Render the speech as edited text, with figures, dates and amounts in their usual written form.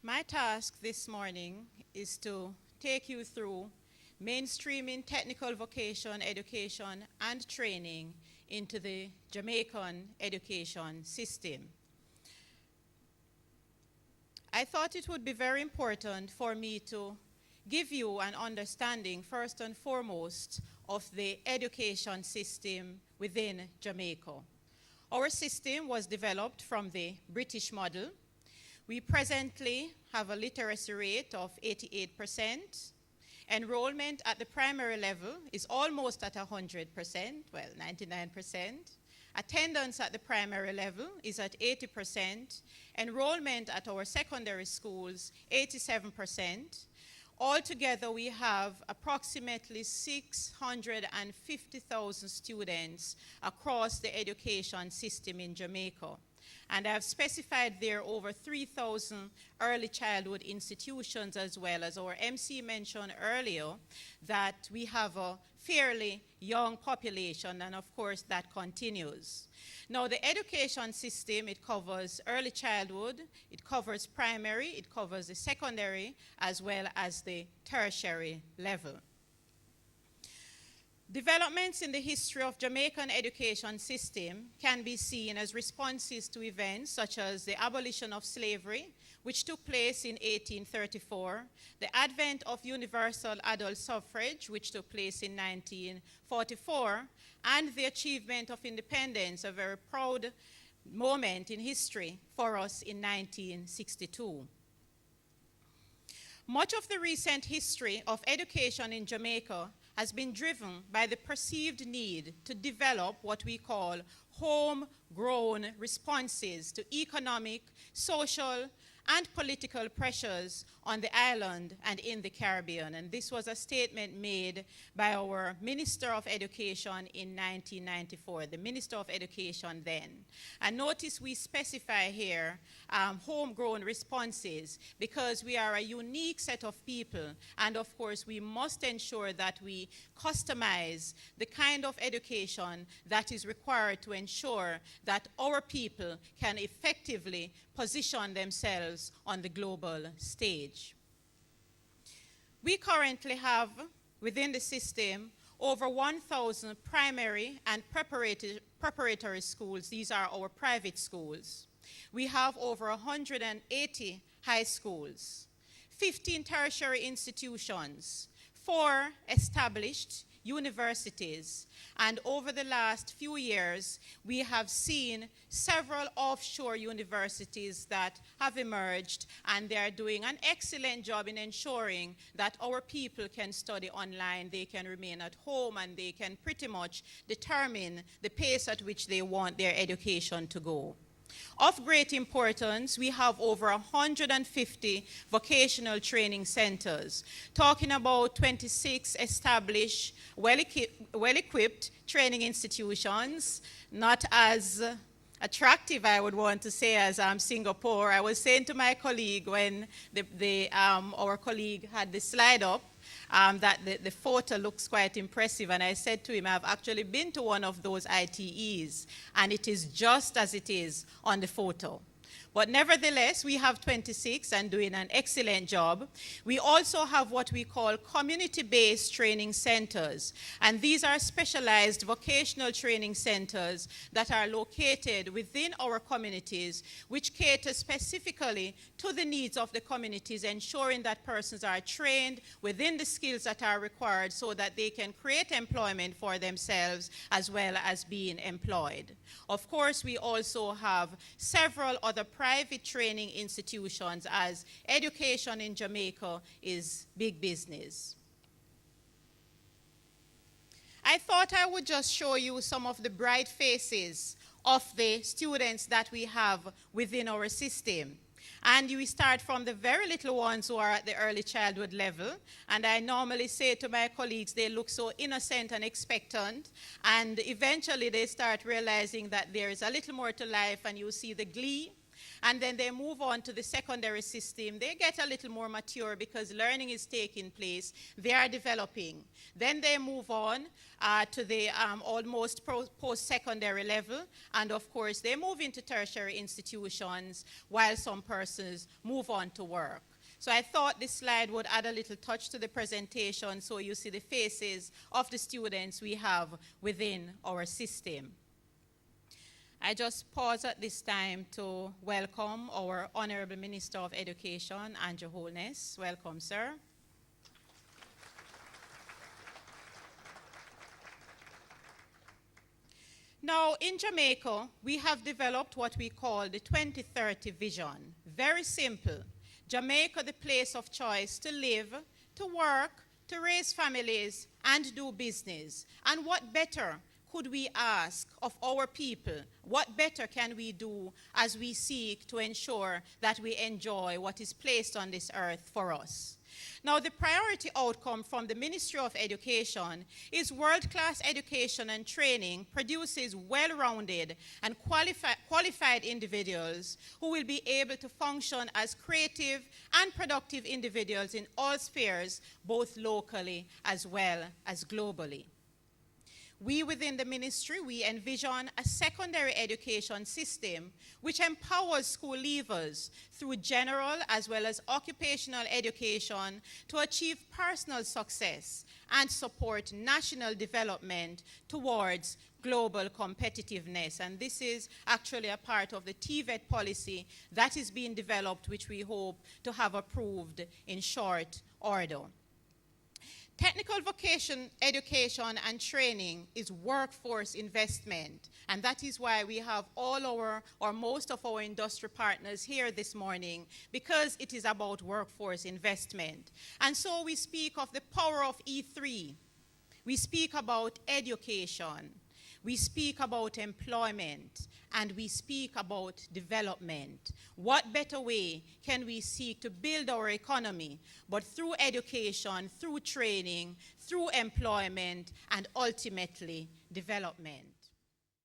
My task this morning is to take you through mainstreaming technical vocation education and training into the Jamaican education system. I thought it would be very important for me to give you an understanding, first and foremost, of the education system within Jamaica. Our system was developed from the British model. We presently have a literacy rate of 88%. Enrollment at the primary level is almost at 100%, well, 99%. Attendance at the primary level is at 80%. Enrollment at our secondary schools, 87%. Altogether, we have approximately 650,000 students across the education system in Jamaica. And I've specified there over 3,000 early childhood institutions, as well as our MC mentioned earlier that we have a fairly young population, and of course that continues. Now the education system, it covers early childhood, it covers primary, it covers the secondary, as well as the tertiary level. Developments in the history of Jamaican education system can be seen as responses to events such as the abolition of slavery, which took place in 1834, the advent of universal adult suffrage, which took place in 1944, and the achievement of independence, a very proud moment in history for us in 1962. Much of the recent history of education in Jamaica has been driven by the perceived need to develop what we call homegrown responses to economic, social, and political pressures on the island and in the Caribbean. And this was a statement made by our Minister of Education in 1994, the Minister of Education then. And notice we specify here homegrown responses because we are a unique set of people, and of course we must ensure that we customize the kind of education that is required to ensure that our people can effectively position themselves on the global stage. We currently have within the system over 1,000 primary and preparatory schools. These are our private schools. We have over 180 high schools, 15 tertiary institutions, 4 established universities, and over the last few years, we have seen several offshore universities that have emerged, and they are doing an excellent job in ensuring that our people can study online, they can remain at home, and they can pretty much determine the pace at which they want their education to go. Of great importance, we have over 150 vocational training centers, talking about 26 established, well-equipped training institutions, not as attractive, I would want to say, as Singapore. I was saying to my colleague when our colleague had the slide up, that the photo looks quite impressive, and I said to him, I've actually been to one of those ITEs, and it is just as it is on the photo. But nevertheless, we have 26 and doing an excellent job. We also have what we call community-based training centers. And these are specialized vocational training centers that are located within our communities, which cater specifically to the needs of the communities, ensuring that persons are trained within the skills that are required so that they can create employment for themselves as well as being employed. Of course, we also have several other private training institutions, as education in Jamaica is big business. I thought I would just show you some of the bright faces of the students that we have within our system. And we start from the very little ones who are at the early childhood level. And I normally say to my colleagues, they look so innocent and expectant. And eventually they start realizing that there is a little more to life, and you see the glee and then they move on to the secondary system. They get a little more mature because learning is taking place. They are developing. Then they move on to the almost post-secondary level, and of course they move into tertiary institutions while some persons move on to work. So I thought this slide would add a little touch to the presentation so you see the faces of the students we have within our system. I just pause at this time to welcome our Honorable Minister of Education, Andrew Holness. Welcome, sir. Now, in Jamaica, we have developed what we call the 2030 vision. Very simple. Jamaica, the place of choice to live, to work, to raise families, and do business. And what better could we ask of our people? What better can we do as we seek to ensure that we enjoy what is placed on this earth for us? Now, the priority outcome from the Ministry of Education is world-class education and training produces well-rounded and qualified individuals who will be able to function as creative and productive individuals in all spheres, both locally as well as globally. We within the ministry, we envision a secondary education system which empowers school leavers through general as well as occupational education to achieve personal success and support national development towards global competitiveness. And this is actually a part of the TVET policy that is being developed, which we hope to have approved in short order. Technical vocation education and training is workforce investment, and that is why we have all our, or most of our industry partners here this morning, because it is about workforce investment. And so we speak of the power of E3. We speak about education. We speak about employment, and we speak about development. What better way can we seek to build our economy but through education, through training, through employment, and ultimately development?